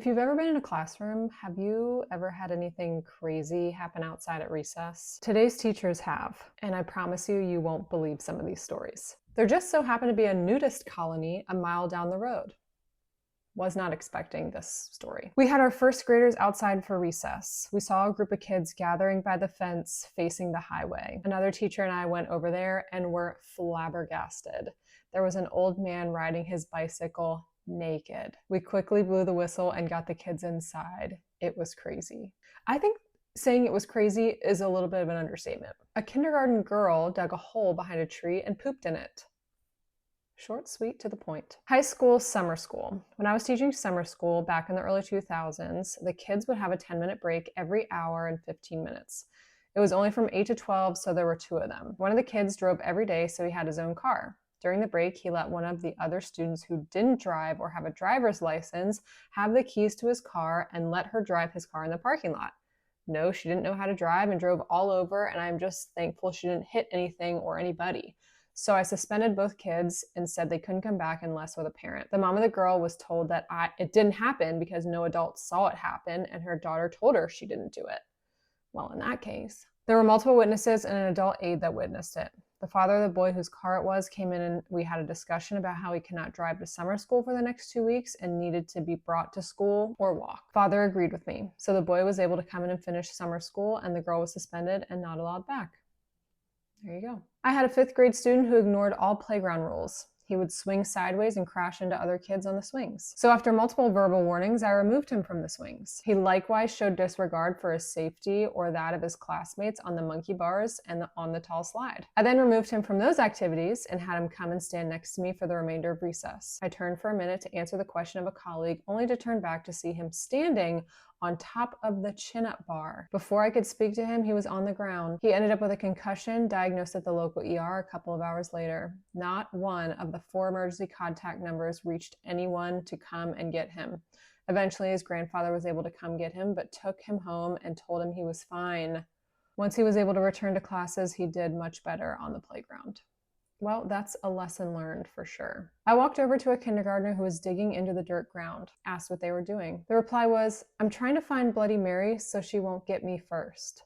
If you've ever been in a classroom, have you ever had anything crazy happen outside at recess? Today's teachers have, and I promise you, you won't believe some of these stories. There just so happened to be a nudist colony a mile down the road. Was not expecting this story. We had our first graders outside for recess. We saw a group of kids gathering by the fence facing the highway. Another teacher and I went over there and were flabbergasted. There was an old man riding his bicycle naked. We quickly blew the whistle and got the kids inside. It was crazy. I think saying it was crazy is a little bit of an understatement. A kindergarten girl dug a hole behind a tree and pooped in it. Short, sweet, to the point. High school, summer school. When I was teaching summer school back in the early 2000s, the kids would have a 10-minute break every hour and 15 minutes. It was only from 8 to 12, so there were 2 of them. One of the kids drove every day, so he had his own car. During the break, he let one of the other students who didn't drive or have a driver's license have the keys to his car and let her drive his car in the parking lot. No, she didn't know how to drive and drove all over, and I'm just thankful she didn't hit anything or anybody. So I suspended both kids and said they couldn't come back unless with a parent. The mom of the girl was told that it didn't happen because no adult saw it happen, and her daughter told her she didn't do it. Well, in that case, there were multiple witnesses and an adult aide that witnessed it. The father of the boy whose car it was came in and we had a discussion about how he could not drive to summer school for the next 2 weeks and needed to be brought to school or walk. Father agreed with me. So the boy was able to come in and finish summer school, and the girl was suspended and not allowed back. There you go. I had a 5th grade student who ignored all playground rules. He would swing sideways and crash into other kids on the swings. So after multiple verbal warnings, I removed him from the swings. He likewise showed disregard for his safety or that of his classmates on the monkey bars and on the tall slide. I then removed him from those activities and had him come and stand next to me for the remainder of recess. I turned for a minute to answer the question of a colleague, only to turn back to see him standing on top of the chin-up bar. Before I could speak to him, he was on the ground. He ended up with a concussion, diagnosed at the local ER a couple of hours later. Not one of the 4 emergency contact numbers reached anyone to come and get him. Eventually, his grandfather was able to come get him, but took him home and told him he was fine. Once he was able to return to classes, he did much better on the playground. Well, that's a lesson learned for sure. I walked over to a kindergartner who was digging into the dirt ground, asked what they were doing. The reply was, "I'm trying to find Bloody Mary so she won't get me first."